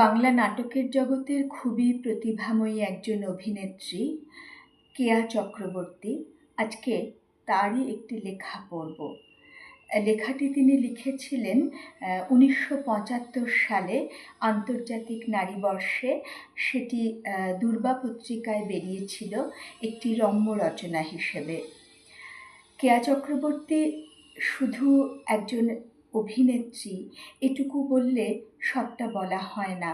বাংলা নাটকের জগতের খুবই প্রতিভাময়ী একজন অভিনেত্রী কেয়া চক্রবর্তী। আজকে তারই একটি লেখা পড়ব। লেখাটি তিনি লিখেছিলেন ১৯৭৫ সালে আন্তর্জাতিক নারীবর্ষে। সেটি দুর্বা পত্রিকায় বেরিয়েছিল একটি রম্য রচনা হিসেবে। কেয়া চক্রবর্তী শুধু একজন অভিনেত্রী এটুকু বললে সবটা বলা হয় না।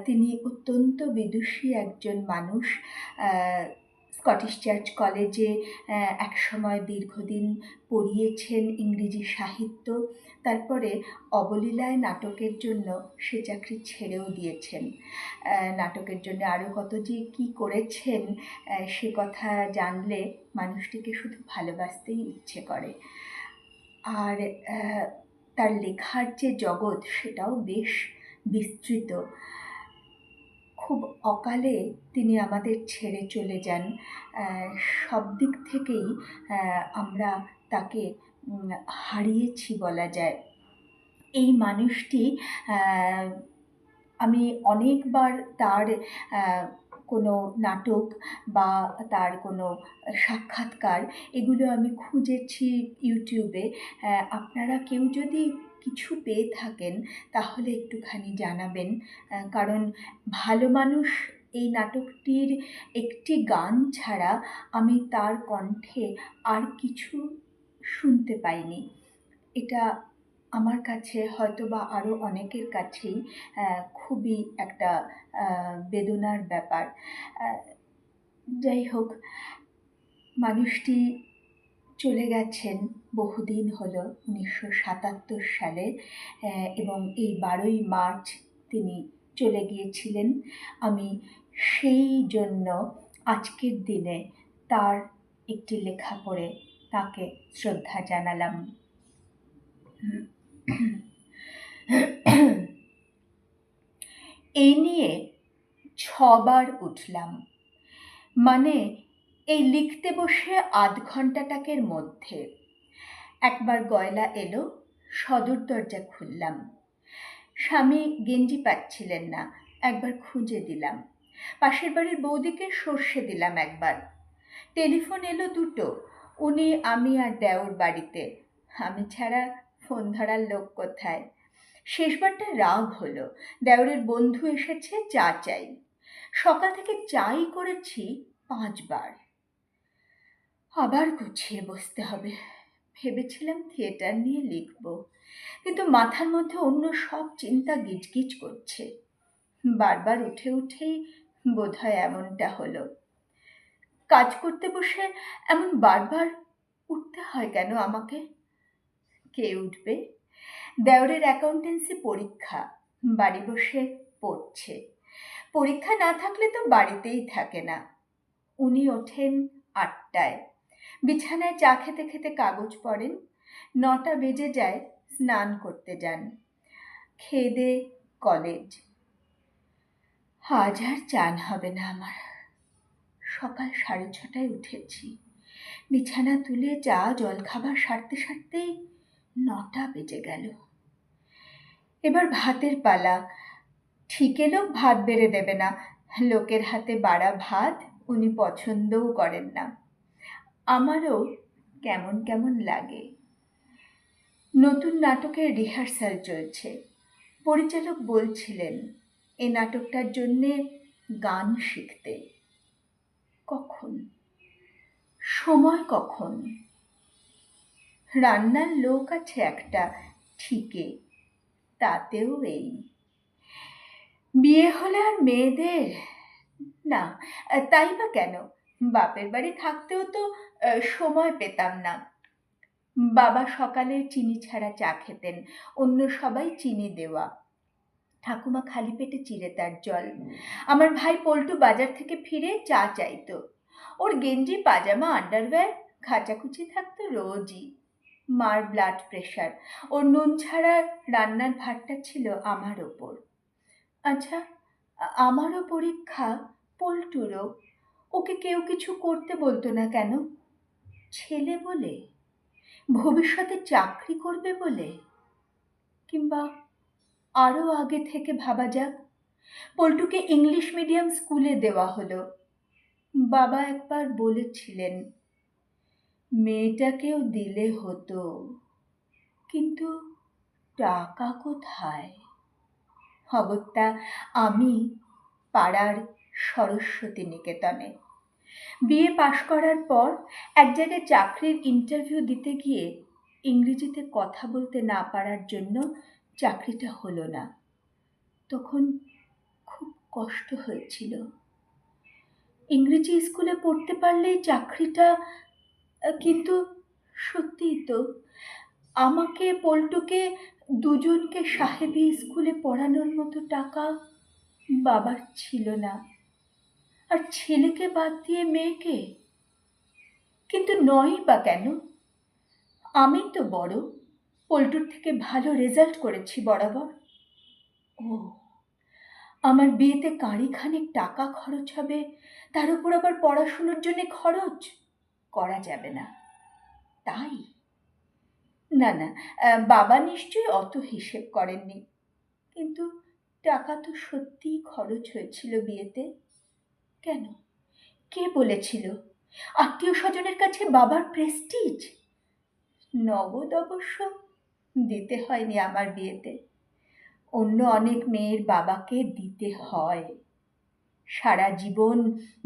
তিনি অত্যন্ত বিদুষী একজন মানুষ। স্কটিশ চার্চ কলেজে একসময় দীর্ঘদিন পড়িয়েছেন ইংরেজি সাহিত্য। তারপরে অবলীলায় নাটকের জন্য সে চাকরি ছেড়েও দিয়েছেন। নাটকের জন্য আরও কত যে কী করেছেন সে কথা জানলে মানুষটিকে শুধু ভালোবাসতেই ইচ্ছে করে। আর তার লেখার যে জগৎ সেটাও বেশ বিস্তৃত। খুব অকালে তিনি আমাদের ছেড়ে চলে যান। সব দিক থেকেই আমরা তাকে হারিয়েছি বলা যায়। এই মানুষটি আমি অনেকবার তার কোনো নাটক বা তার কোনো সাক্ষাৎকার এগুলো আমি খুঁজেছি ইউটিউবে। আপনারা কেউ যদি কিছু পেয়ে থাকেন তাহলে একটুখানি জানাবেন, কারণ ভালো মানুষ এই নাটকটির একটি গান ছাড়া আমি তার কণ্ঠে আর কিছু শুনতে পাইনি। এটা আমার কাছে হয়তো বা আরও অনেকের কাছেই খুবই একটা বেদনার ব্যাপার। যাই হোক, মানুষটি চলে গেছেন বহুদিন হলো, ১৯৭৭ সালে, এবং এই ১২ই মার্চ তিনি চলে গিয়েছিলেন। আমি সেই জন্য আজকের দিনে তার একটি লেখা পড়ে তাকে শ্রদ্ধা জানালাম। এই নিয়ে ৬ বার উঠলাম, মানে এই লিখতে বসে আধ ঘণ্টাটাকের মধ্যে। একবার গয়লা এলো, সদর দরজা খুললাম। স্বামী গেঞ্জি পাচ্ছিলেন না, একবার খুঁজে দিলাম। পাশের বাড়ির বৌদিকে সর্ষে দিলাম একবার। টেলিফোন এলো ২টো, উনি, আমি আর দেওর বাড়িতে। আমি ছাড়া ফোন ধরার লোক কোথায়? শেষবারটা রাগ হলো, দেওরের বন্ধু এসেছে, চা চাই। সকাল থেকে চাই করেছি ৫ বার। আবার গুছিয়ে বসতে হবে। ভেবেছিলাম থিয়েটার নিয়ে লিখব, কিন্তু মাথার মধ্যে অন্য সব চিন্তা গিজগিজ করছে। বারবার উঠে উঠেই বোধহয় এমনটা হলো। কাজ করতে বসে এমন বারবার উঠতে হয় কেন আমাকে? কে উঠবে? দেওরের অ্যাকাউন্টেন্সি পরীক্ষা, বাড়ি বসে পড়ছে। পরীক্ষা না থাকলে তো বাড়িতেই থাকে না। উনি ওঠেন ৮টায়, বিছানায় চা খেতে খেতে কাগজ পড়েন। ৯টা বেজে যায়, স্নান করতে যান। খেয়ে দেয়ে কলেজ। আজ আর চান হবে না আমার। সকাল ৬:৩০টায় উঠেছি। বিছানা তুলে চা জলখাবার সারতে সারতেই ৯টা বেজে গেল। এবার ভাতের পালা। ঠিকে লোক ভাত বেড়ে দেবে না। লোকের হাতে বাড়া ভাত উনি পছন্দও করেন না। আমারও কেমন কেমন লাগে। নতুন নাটকের রিহার্সাল চলছে। পরিচালক বলছিলেন এ নাটকটার জন্যে গান শিখতে। কখন? সময় কখন? রান্নার লোক আছে একটা ঠিকে, তাতেও এই। বিয়ে হলে আর মেয়েদের না, তাই বা কেন? বাপের বাড়ি থাকতেও তো সময় পেতাম না। বাবা সকালে চিনি ছাড়া চা খেতেন, অন্য সবাই চিনি দেওয়া। ঠাকুমা খালি পেটে চিড়ে তার জল। আমার ভাই পল্টু বাজার থেকে ফিরে চা চাইতো। ওর গেঞ্জি পাজামা আন্ডারওয়্যার খাঁচাখুচি থাকতো রোজই। মার ব্লাড প্রেশার, ওর নুন ছাড়া রান্নার ভারটা ছিল আমার ওপর। আচ্ছা, আমারও পরীক্ষা, পল্টুরও। ওকে কেউ কিছু করতে বলতো না কেন? ছেলে বলে? ভবিষ্যতে চাকরি করবে বলে? কিংবা আরও আগে থেকে ভাবা যাক, পল্টুকে ইংলিশ মিডিয়াম স্কুলে দেওয়া হলো। বাবা একবার বলেছিলেন, মেয়েটাকেও দিলে হতো, কিন্তু টাকা কোথায়? অগত্যা আমি পাড়ার সরস্বতী নিকেতনে। বিএ পাশ করার পর এক জায়গায় চাকরির ইন্টারভিউ দিতে গিয়ে ইংরেজিতে কথা বলতে না পারার জন্য চাকরিটা হলো না। তখন খুব কষ্ট হয়েছিল। ইংরেজি স্কুলে পড়তে পারলেই চাকরিটা, কিন্তু সত্যিই তো আমাকে পল্টুকে দুজনকে সাহেবী স্কুলে পড়ানোর মতো টাকা বাবার ছিল না। আর ছেলেকে বাদ দিয়ে মেয়েকে, কিন্তু নয়ই বা কেন? আমি তো বড়, পল্টুর থেকে ভালো রেজাল্ট করেছি বরাবর। ও, আমার বিয়েতে কাঁড়ি খানিক টাকা খরচ হবে, তার উপর আবার পড়াশুনোর জন্য খরচ করা যাবে না, তাই? না না, বাবা নিশ্চয়ই অত হিসেব করেননি, কিন্তু টাকা তো সত্যিই খরচ হয়েছিল বিয়েতে। কেন? কে বলেছিল? আত্মীয় স্বজনের কাছে বাবার প্রেস্টিজ। নগদ অবশ্য দিতে হয়নি আমার বিয়েতে, অন্য অনেক মেয়ের বাবাকে দিতে হয়। সারা জীবন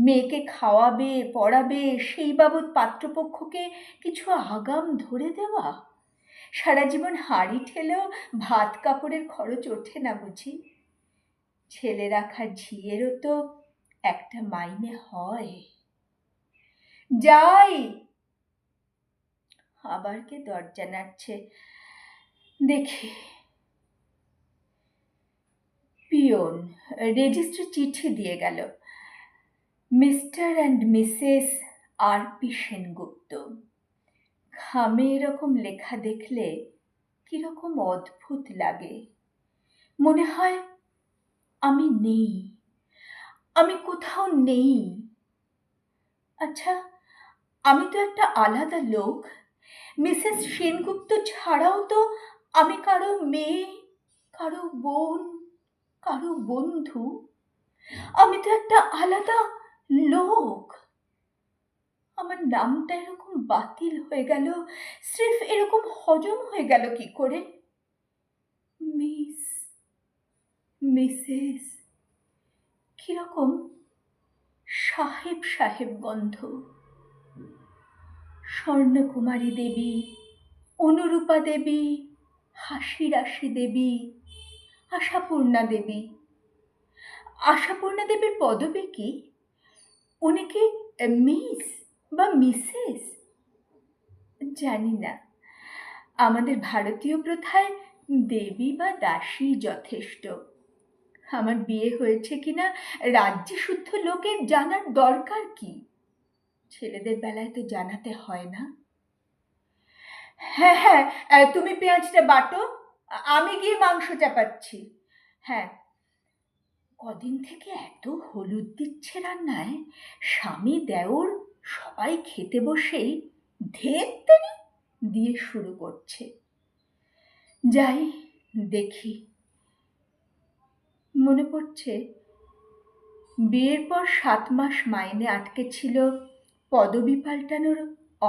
মেয়েকে খাওয়াবে পড়াবে, সেই বাবদ পাত্রপক্ষকে কিছু আগাম ধরে দেওয়া। সারা জীবন হাঁড়ি ঠেলেও ভাত কাপড়ের খরচ ওঠে না বুঝি? ছেলে রাখার ঝিয়েরও তো একটা মাইনে হয়। যাই, আবার কে দরজা নাড়ছে দেখি। পিয়ন রেজিস্ট্রি চিঠি দিয়ে গেল, মিস্টার অ্যান্ড মিসেস আর.পি. সেনগুপ্ত। খামে এরকম লেখা দেখলে কিরকম অদ্ভুত লাগে। মনে হয় আমি নেই, আমি কোথাও নেই। আচ্ছা, আমি তো একটা আলাদা লোক। মিসেস সেনগুপ্ত ছাড়াও তো আমি কারো মেয়ে, কারো বোন, কারো বন্ধু। আমি তো একটা আলাদা লোক। আমার নামটা এরকম বাতিল হয়ে গেল, স্রেফ এরকম হজম হয়ে গেল কি করে? মিস, মিসেস, কিরকম সাহেব সাহেব গন্ধ। স্বর্ণকুমারী দেবী, অনুরূপা দেবী, হাসি রাশি দেবী, আশাপূর্ণা দেবী। আশাপূর্ণা দেবীর পদবী কি? উনি কি মিস বা মিসেস? জানি না। আমাদের ভারতীয় প্রথায় দেবী বা দাসী যথেষ্ট। আমার বিয়ে হয়েছে কিনা রাজ্যে শুদ্ধ লোকের জানার দরকার কি? ছেলেদের বেলায় তো জানাতে হয় না। হ্যাঁ হ্যাঁ, তুমি পেঁয়াজটা বাটো, আমি গিয়ে মাংস চাপাচ্ছি। হ্যাঁ, কদিন থেকে এত হলুদ দিচ্ছে রান্নায়, স্বামী দেওর সবাই খেতে বসেই ধেত্তেরি দিয়ে শুরু করছে। যাই দেখি। মনে পড়ছে, বিয়ের পর 7 মাস মাইনে আটকে ছিল পদবি পাল্টানোর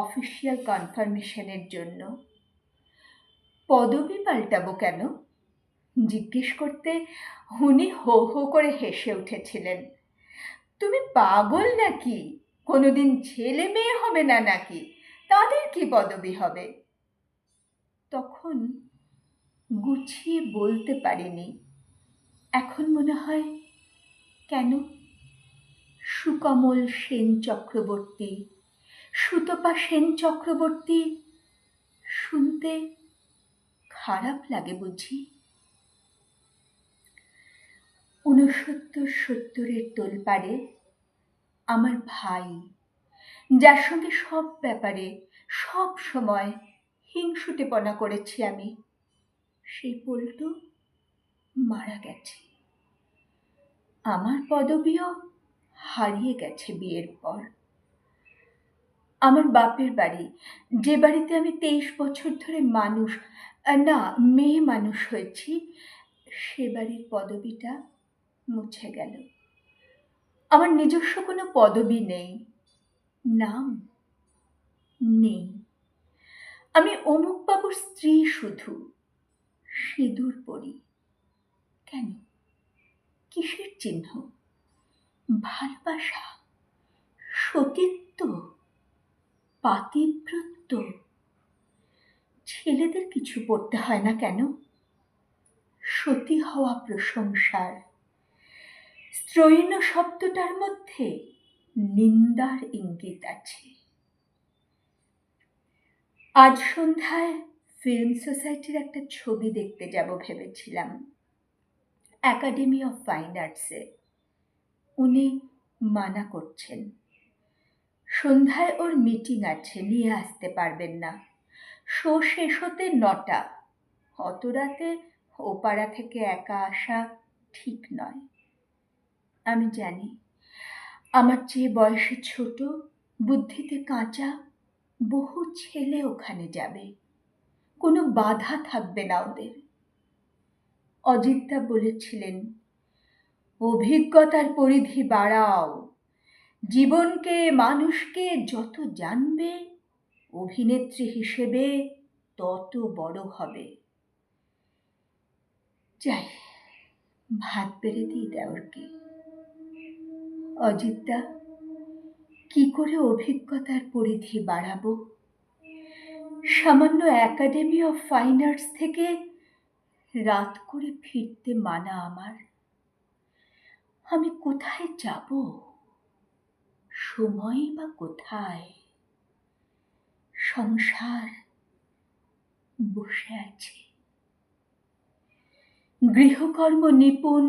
অফিসিয়াল কনফার্মেশনের জন্য। পদবি পাল্টাবো কেন জিজ্ঞেস করতে উনি হো হো করে হেসে উঠেছিলেন। তুমি পাগল নাকি? কোনোদিন ছেলে মেয়ে হবে না নাকি? তাদের কি পদবি হবে? তখন গুছিয়ে বলতে পারিনি। এখন মনে হয়, কেন? সুকমল সেন চক্রবর্তী, সুতপা সেন চক্রবর্তী শুনতে খারাপ লাগে বুঝি? 69-70-এর তোলপাড়ে আমার ভাই, যার সঙ্গে সব ব্যাপারে সব সময় হিংসুটেপনা করেছি আমি, সেই পল্টু মারা গেছে। আমার পদবিও হারিয়ে গেছে বিয়ের পর। আমার বাপের বাড়ি, যে বাড়িতে আমি 23 বছর ধরে মেয়ে মানুষ হয়েছি, সে বাড়ির পদবিটা মুছে গেল। আমার নিজস্ব কোনো পদবি নেই, নাম নেই। আমি অমুক বাবুর স্ত্রী শুধু, সিঁদুর পরি। কেন? কিসের চিহ্ন? ভালোবাসা, সতীত্ব, পাতিব্রত্য। ছেলেদের কিছু পড়তে হয় না কেন? সতী হওয়া প্রশংসার। স্ত্রৈণ শব্দটার মধ্যে নিন্দার ইঙ্গিত আছে। আজ সন্ধ্যায় ফিল্ম সোসাইটির একটা ছবি দেখতে যাব ভেবেছিলাম, একাডেমি অফ ফাইন আর্টসে। উনি মানা করছেন। সন্ধ্যায় ওর মিটিং আছে, নিয়ে আসতে পারবেন না। শো শেষ হতে 9টা। অত রাতে ওপাড়া থেকে একা আসা ঠিক নয়। আমি জানি আমার চেয়ে বয়সে ছোট, বুদ্ধিতে কাঁচা বহু ছেলে ওখানে যাবে, কোনো বাধা থাকবে না ওদের। অজিতদা বলেছিলেন, অভিজ্ঞতার পরিধি বাড়াও, জীবনকে মানুষকে যত জানবে অভিনেত্রী হিসেবে তত বড় হবে। যাই, ভাত বেড়ে দিই দেওরকে। অজিতদা, কি করে অভিজ্ঞতার পরিধি বাড়াবো? সামান্য একাডেমি অফ ফাইন আর্টস থেকে রাত করে ফিরতে মানা আমার। আমি কোথায় যাব? সময়ই বা কোথায়? সংসার বসে আছে। গৃহকর্ম নিপুণ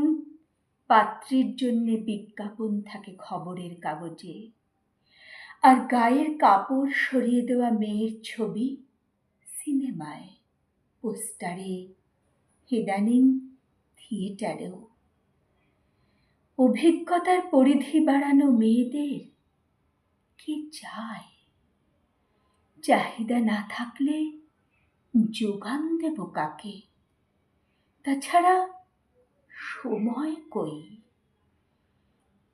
পাত্রীর জন্য বিজ্ঞাপন থাকে খবরের কাগজে, আর গায়ের কাপড় সরিয়ে দেওয়া মেয়ের ছবি সিনেমায়, পোস্টারে, ইদানিং থিয়েটারেও। অভিজ্ঞতার পরিধি বাড়ানো মেয়েদের কে চায়? চাহিদা না থাকলে যোগান দেব কাকে? তাছাড়া সময় কই?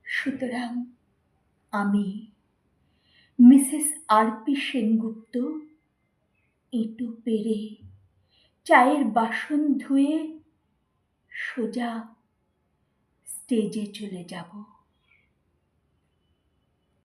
সুতরাং আমি, মিসেস আর.পি. সেনগুপ্ত, এঁটো পেরে চায়ের বাসন ধুয়ে সোজা স্টেজে চলে যাব।